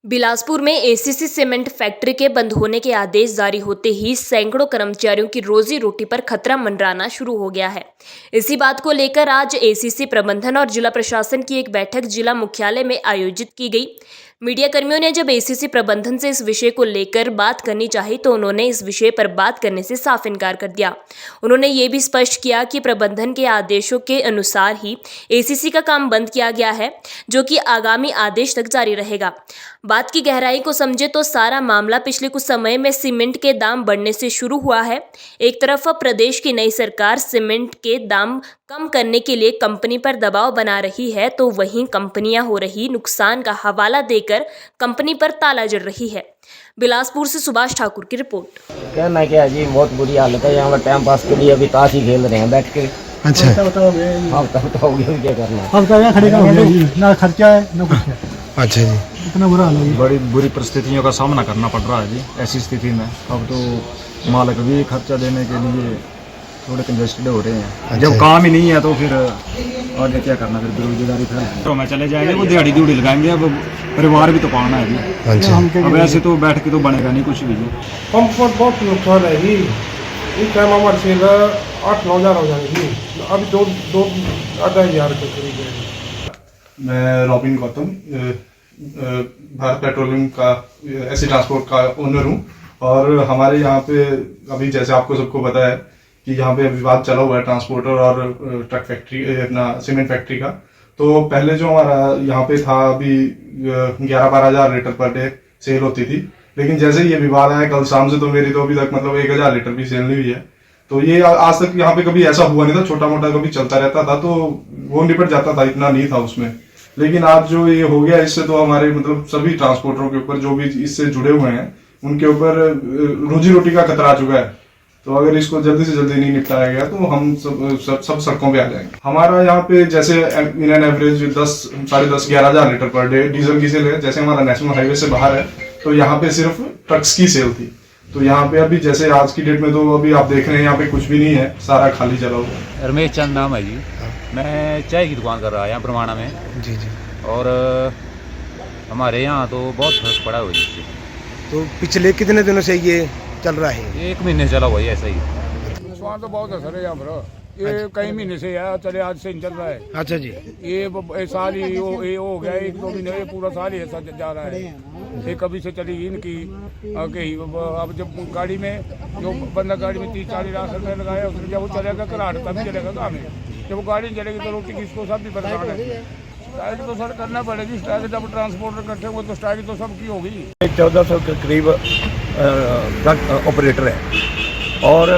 बिलासपुर में ACC cement factory के बंद होने के आदेश जारी होते ही सैकड़ों कर्मचारियों की रोजी रोटी पर खतरा मंडराना शुरू हो गया है। इसी बात को लेकर आज एसीसी प्रबंधन और जिला प्रशासन की एक बैठक जिला मुख्यालय में आयोजित की गई। मीडिया कर्मियों ने जब एसीसी प्रबंधन से इस विषय को लेकर बात करनी चाही तो उन्होंने इस विषय पर बात करने से साफ इनकार कर दिया। उन्होंने ये भी स्पष्ट किया कि प्रबंधन के आदेशों के अनुसार ही एसीसी का काम बंद किया गया है, जो कि आगामी आदेश तक जारी रहेगा। बात की गहराई को समझे तो सारा मामला पिछले कुछ समय में सीमेंट के दाम बढ़ने से शुरू हुआ है। एक तरफ प्रदेश की नई सरकार सीमेंट के दाम कम करने के लिए कंपनी पर दबाव बना रही है, तो वहीं कंपनियां हो रही नुकसान का हवाला देकर कंपनी पर ताला जड़ रही है। बिलासपुर से सुभाष ठाकुर की रिपोर्ट। कहना क्या जी, बहुत बुरी हालत है यहाँ पर। टाइम पास के लिए अभी ताश ही खेल रहे हैं बैठ के। अच्छा, बताओ क्या करना है। अब तो यहाँ खड़े का हो गया जी, ना खर्चा है ना कुछ है। अच्छा जी, इतना बुरा हाल है। बड़ी बुरी परिस्थितियों का सामना करना पड़ रहा है जी। ऐसी स्थिति में अब तो मालिक भी खर्चा देने के लिए थोड़े कंजेस्टेड हो रहे हैं। अच्छा। जब काम ही नहीं है तो फिर आगे क्या करना, फिर बेरोजगारी फैल तो मैं चले जाएंगे, वो दिहाड़ी दूड़ी लगाएंगे। अब परिवार भी तो पालना है जी। अच्छा, अब ऐसे तो बैठ के तो बनेगा नहीं कुछ भी जी। कंफर्ट बहुत नुकसान है जी। इस टाइम हमारे सेल 8-9 हज़ार हो जाएगी, अभी दो आधा हज़ार के करीब है। मैं रॉबिन गौतम, भारत पेट्रोलियम का एसी ट्रांसपोर्ट का ओनर हूँ। और हमारे यहाँ पे अभी जैसे आपको सबको पता है कि यहाँ पे विवाद चला हुआ है ट्रांसपोर्टर और ट्रक फैक्ट्री, अपना सीमेंट फैक्ट्री का। तो पहले जो हमारा यहाँ पे था, अभी 11-12 हज़ार लीटर पर डे सेल होती थी। लेकिन जैसे ये विवाद आया कल शाम से, तो मेरी तो अभी तक मतलब 1,000 लीटर भी सेल नहीं हुई है। तो ये आज तक यहाँ पे कभी ऐसा हुआ नहीं था। छोटा मोटा कभी चलता रहता था तो वो निपट जाता था, इतना नहीं था उसमें। लेकिन आज जो ये हो गया, इससे तो हमारे मतलब सभी ट्रांसपोर्टरों के ऊपर, जो भी इससे जुड़े हुए हैं, उनके ऊपर रोजी रोटी का खतरा आ चुका है। तो अगर इसको जल्दी से जल्दी नहीं निपटाया गया तो हम सब सड़कों पे आ जाएंगे। हमारा यहाँ पे जैसे इन एन एवरेज 10-10.5-11 हज़ार लीटर पर डे डीजल की सेल है। जैसे हमारा नेशनल हाईवे से बाहर है, तो यहाँ पे सिर्फ ट्रक्स की सेल थी। तो यहाँ पे अभी जैसे आज की डेट में तो अभी आप देख रहे हैं यहाँ पे कुछ भी नहीं है, सारा खाली चला हुआ है। रमेश चंद नाम है जी। मैं चाय की दुकान कर रहा है यहाँ ब्रह्मांडा में जी जी। और हमारे यहाँ तो बहुत फर्क पड़ा हुआ है। तो पिछले कितने दिनों से ये चल रहा है? 1 महीने चला हुआ है ऐसा ही। नुकसान तो बहुत असर है यहाँ पर। ये कई महीने से है, चले आज से चल रहा है। अच्छा जी। ये साल ही ये हो गया, 1-2 महीने, ये पूरा साल ही ऐसा जा रहा है। ये कभी से चली इनकी अब जब गाड़ी में जो बंदा गाड़ी में 30-40 लाख रुपये लगाया, उसने जब वो चलेगा करार तभी चलेगा काम है। जब वो गाड़ी चलेगी तो रोटी किसको, सब भी परेशान है। स्ट्राइक तो सर करना पड़ेगी। स्ट्राइक जब ट्रांसपोर्टर इकट्ठे हुए तो स्ट्राइक तो सबकी होगी। 1400 के करीब ट्रक ऑपरेटर है और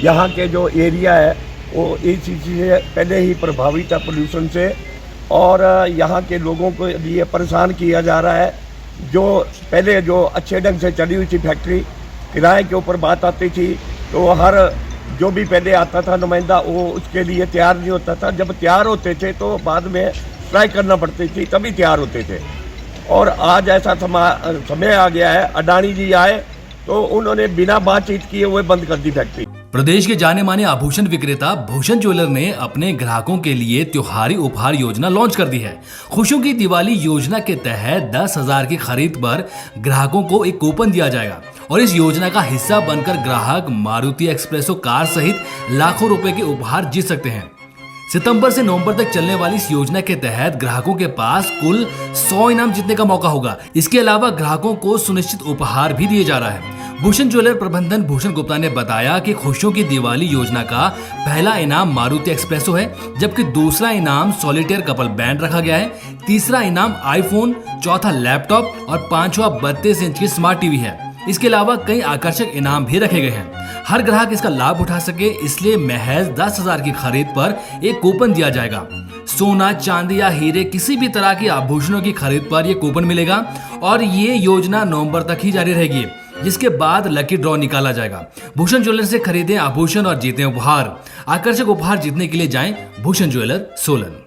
यहाँ के जो एरिया है वो इस चीज़ से पहले ही प्रभावित है पोल्यूशन से। और यहाँ के लोगों को लिए परेशान किया जा रहा है। जो पहले जो अच्छे ढंग से चली हुई थी फैक्ट्री, किराए के ऊपर बात आती थी तो हर जो भी पहले आता था नुमाइंदा, वो उसके लिए तैयार नहीं होता था। जब तैयार होते थे तो बाद में स्ट्राइक करना पड़ती थी, तभी तैयार होते थे। और आज ऐसा समय आ गया है, अडानी जी आए तो उन्होंने बिना बातचीत किए हुए बंद कर दी फैक्ट्री। प्रदेश के जाने माने आभूषण विक्रेता भूषण ज्वेलर ने अपने ग्राहकों के लिए त्योहारी उपहार योजना लॉन्च कर दी है। खुशियों की दिवाली योजना के तहत 10,000 की खरीद पर ग्राहकों को एक कूपन दिया जाएगा और इस योजना का हिस्सा बनकर ग्राहक मारुति एक्सप्रेसो कार सहित लाखों रुपए के उपहार जीत सकते हैं। सितंबर से नवंबर तक चलने वाली इस योजना के तहत ग्राहकों के पास कुल 100 इनाम जीतने का मौका होगा। इसके अलावा ग्राहकों को सुनिश्चित उपहार भी दिए जा रहा है। भूषण ज्वेलर प्रबंधन भूषण गुप्ता ने बताया कि खुशियों की दिवाली योजना का पहला इनाम मारुति एक्सप्रेसो है, जबकि दूसरा इनाम सॉलिटेयर कपल बैंड रखा गया है, तीसरा इनाम आईफोन, चौथा लैपटॉप और पांचवा 32 इंच की स्मार्ट टीवी है। इसके अलावा कई आकर्षक इनाम भी रखे गए हैं। हर ग्राहक इसका लाभ उठा सके, इसलिए महज 10,000 की खरीद पर एक कूपन दिया जाएगा। सोना, चांदी या हीरे किसी भी तरह के आभूषणों की खरीद पर यह कूपन मिलेगा और ये योजना नवंबर तक ही जारी रहेगी, जिसके बाद लकी ड्रॉ निकाला जाएगा। भूषण ज्वेलर से खरीदें आभूषण और जीतें उपहार। आकर्षक उपहार जीतने के लिए जाएं भूषण ज्वेलर, सोलन।